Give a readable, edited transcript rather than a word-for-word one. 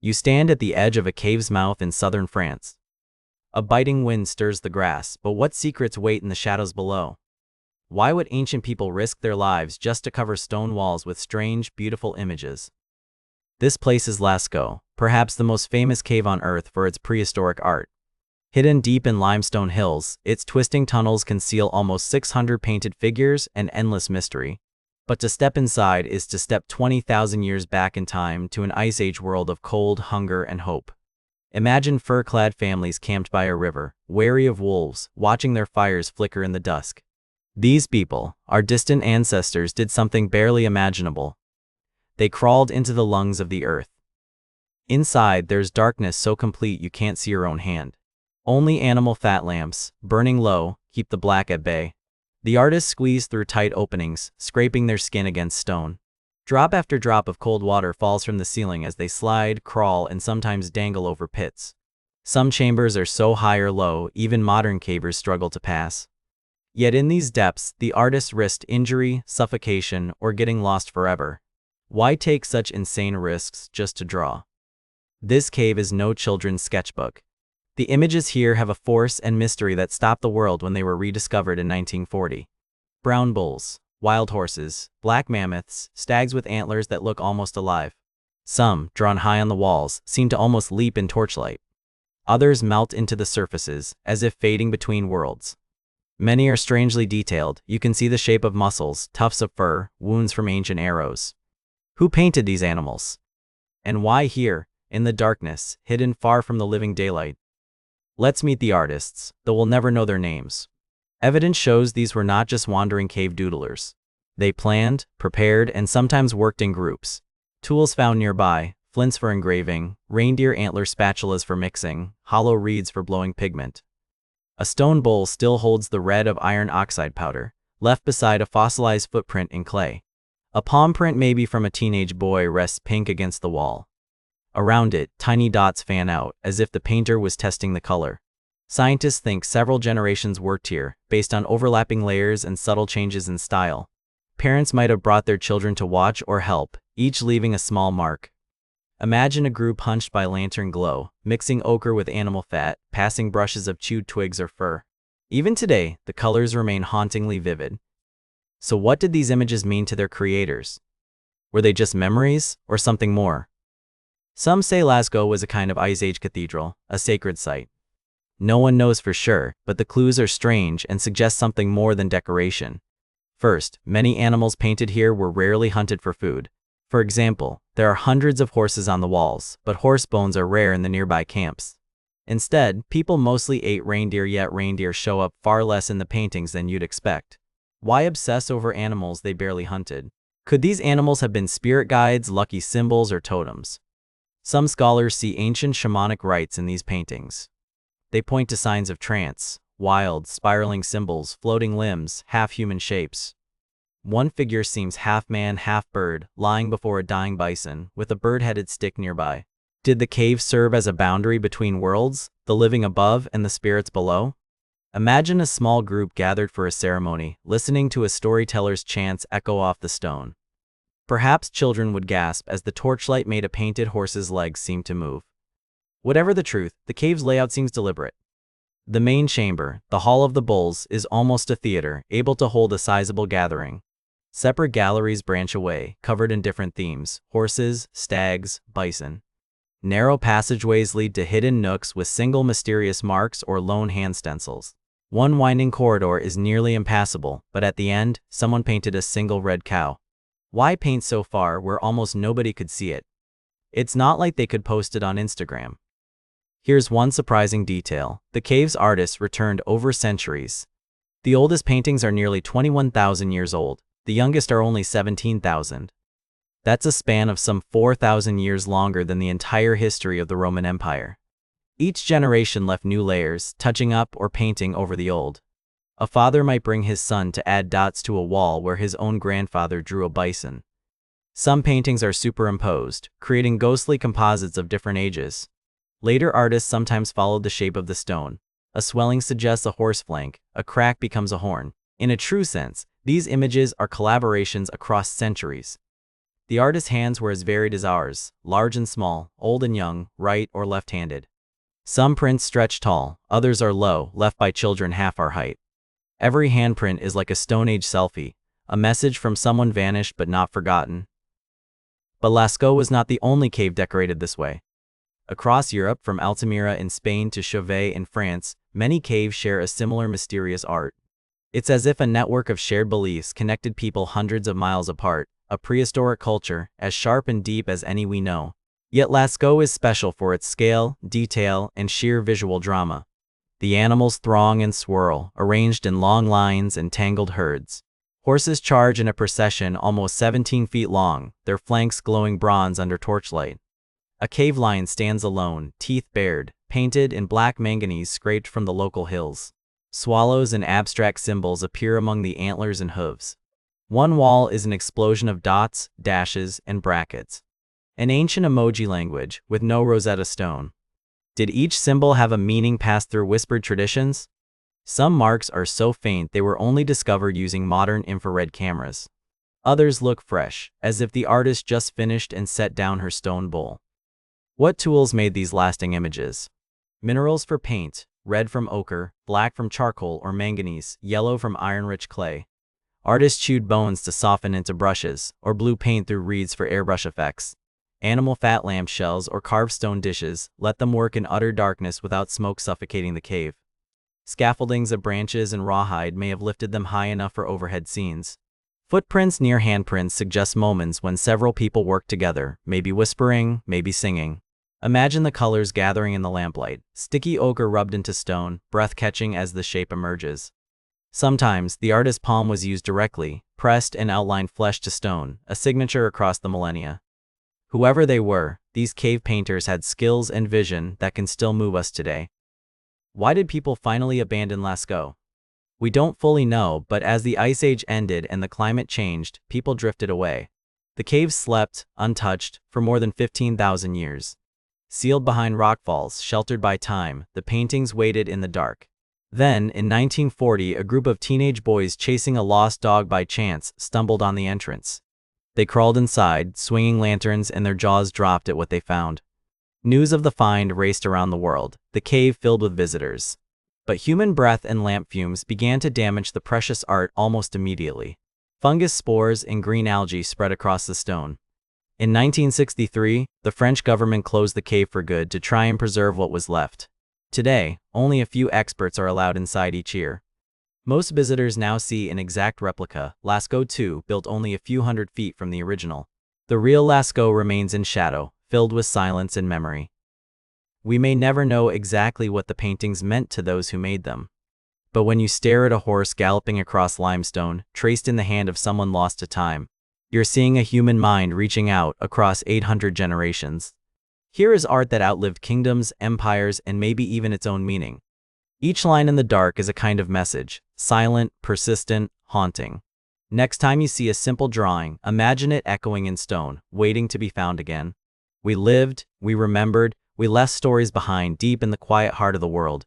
You stand at the edge of a cave's mouth in southern France. A biting wind stirs the grass, but what secrets wait in the shadows below? Why would ancient people risk their lives just to cover stone walls with strange, beautiful images? This place is Lascaux, perhaps the most famous cave on Earth for its prehistoric art. Hidden deep in limestone hills, its twisting tunnels conceal almost 600 painted figures and endless mystery. But to step inside is to step 20,000 years back in time to an Ice Age world of cold, hunger, and hope. Imagine fur-clad families camped by a river, wary of wolves, watching their fires flicker in the dusk. These people, our distant ancestors, did something barely imaginable. They crawled into the lungs of the earth. Inside, there's darkness so complete you can't see your own hand. Only animal fat lamps, burning low, keep the black at bay. The artists squeeze through tight openings, scraping their skin against stone. Drop after drop of cold water falls from the ceiling as they slide, crawl, and sometimes dangle over pits. Some chambers are so high or low, even modern cavers struggle to pass. Yet in these depths, the artists risked injury, suffocation, or getting lost forever. Why take such insane risks just to draw? This cave is no children's sketchbook. The images here have a force and mystery that stopped the world when they were rediscovered in 1940. Brown bulls, wild horses, black mammoths, stags with antlers that look almost alive. Some, drawn high on the walls, seem to almost leap in torchlight. Others melt into the surfaces, as if fading between worlds. Many are strangely detailed. You can see the shape of muscles, tufts of fur, wounds from ancient arrows. Who painted these animals? And why here, in the darkness, hidden far from the living daylight? Let's meet the artists, though we'll never know their names. Evidence shows these were not just wandering cave doodlers. They planned, prepared, and sometimes worked in groups. Tools found nearby, flints for engraving, reindeer antler spatulas for mixing, hollow reeds for blowing pigment. A stone bowl still holds the red of iron oxide powder, left beside a fossilized footprint in clay. A palm print, maybe from a teenage boy, rests pink against the wall. Around it, tiny dots fan out, as if the painter was testing the color. Scientists think several generations worked here, based on overlapping layers and subtle changes in style. Parents might have brought their children to watch or help, each leaving a small mark. Imagine a group hunched by lantern glow, mixing ochre with animal fat, passing brushes of chewed twigs or fur. Even today, the colors remain hauntingly vivid. So what did these images mean to their creators? Were they just memories, or something more? Some say Lascaux was a kind of Ice Age cathedral, a sacred site. No one knows for sure, but the clues are strange and suggest something more than decoration. First, many animals painted here were rarely hunted for food. For example, there are hundreds of horses on the walls, but horse bones are rare in the nearby camps. Instead, people mostly ate reindeer, yet reindeer show up far less in the paintings than you'd expect. Why obsess over animals they barely hunted? Could these animals have been spirit guides, lucky symbols, or totems? Some scholars see ancient shamanic rites in these paintings. They point to signs of trance, wild, spiraling symbols, floating limbs, half-human shapes. One figure seems half-man, half-bird, lying before a dying bison, with a bird-headed stick nearby. Did the cave serve as a boundary between worlds, the living above and the spirits below? Imagine a small group gathered for a ceremony, listening to a storyteller's chants echo off the stone. Perhaps children would gasp as the torchlight made a painted horse's legs seem to move. Whatever the truth, the cave's layout seems deliberate. The main chamber, the Hall of the Bulls, is almost a theater, able to hold a sizable gathering. Separate galleries branch away, covered in different themes: horses, stags, bison. Narrow passageways lead to hidden nooks with single mysterious marks or lone hand stencils. One winding corridor is nearly impassable, but at the end, someone painted a single red cow. Why paint so far where almost nobody could see it? It's not like they could post it on Instagram. Here's one surprising detail: the cave's artists returned over centuries. The oldest paintings are nearly 21,000 years old. The youngest are only 17,000. That's a span of some 4,000 years longer than the entire history of the Roman Empire. Each generation left new layers, touching up or painting over the old. A father might bring his son to add dots to a wall where his own grandfather drew a bison. Some paintings are superimposed, creating ghostly composites of different ages. Later artists sometimes followed the shape of the stone. A swelling suggests a horse flank, a crack becomes a horn. In a true sense, these images are collaborations across centuries. The artist's hands were as varied as ours, large and small, old and young, right or left-handed. Some prints stretch tall, others are low, left by children half our height. Every handprint is like a Stone Age selfie, a message from someone vanished but not forgotten. But Lascaux was not the only cave decorated this way. Across Europe, from Altamira in Spain to Chauvet in France, many caves share a similar mysterious art. It's as if a network of shared beliefs connected people hundreds of miles apart, a prehistoric culture, as sharp and deep as any we know. Yet Lascaux is special for its scale, detail, and sheer visual drama. The animals throng and swirl, arranged in long lines and tangled herds. Horses charge in a procession almost 17 feet long, their flanks glowing bronze under torchlight. A cave lion stands alone, teeth bared, painted in black manganese scraped from the local hills. Swallows and abstract symbols appear among the antlers and hooves. One wall is an explosion of dots, dashes, and brackets. An ancient emoji language, with no Rosetta Stone. Did each symbol have a meaning passed through whispered traditions? Some marks are so faint they were only discovered using modern infrared cameras. Others look fresh, as if the artist just finished and set down her stone bowl. What tools made these lasting images? Minerals for paint: red from ochre, black from charcoal or manganese, yellow from iron-rich clay. Artists chewed bones to soften into brushes, or blew paint through reeds for airbrush effects. Animal fat lamp shells or carved stone dishes, let them work in utter darkness without smoke suffocating the cave. Scaffoldings of branches and rawhide may have lifted them high enough for overhead scenes. Footprints near handprints suggest moments when several people worked together, maybe whispering, maybe singing. Imagine the colors gathering in the lamplight, sticky ochre rubbed into stone, breath-catching as the shape emerges. Sometimes, the artist's palm was used directly, pressed and outlined flesh to stone, a signature across the millennia. Whoever they were, these cave painters had skills and vision that can still move us today. Why did people finally abandon Lascaux? We don't fully know, but as the Ice Age ended and the climate changed, people drifted away. The caves slept, untouched, for more than 15,000 years. Sealed behind rockfalls, sheltered by time, the paintings waited in the dark. Then, in 1940, a group of teenage boys chasing a lost dog by chance stumbled on the entrance. They crawled inside, swinging lanterns, and their jaws dropped at what they found. News of the find raced around the world, the cave filled with visitors. But human breath and lamp fumes began to damage the precious art almost immediately. Fungus spores and green algae spread across the stone. In 1963, the French government closed the cave for good to try and preserve what was left. Today, only a few experts are allowed inside each year. Most visitors now see an exact replica, Lascaux 2, built only a few hundred feet from the original. The real Lascaux remains in shadow, filled with silence and memory. We may never know exactly what the paintings meant to those who made them. But when you stare at a horse galloping across limestone, traced in the hand of someone lost to time, you're seeing a human mind reaching out across 800 generations. Here is art that outlived kingdoms, empires, and maybe even its own meaning. Each line in the dark is a kind of message, silent, persistent, haunting. Next time you see a simple drawing, imagine it echoing in stone, waiting to be found again. We lived, we remembered, we left stories behind deep in the quiet heart of the world.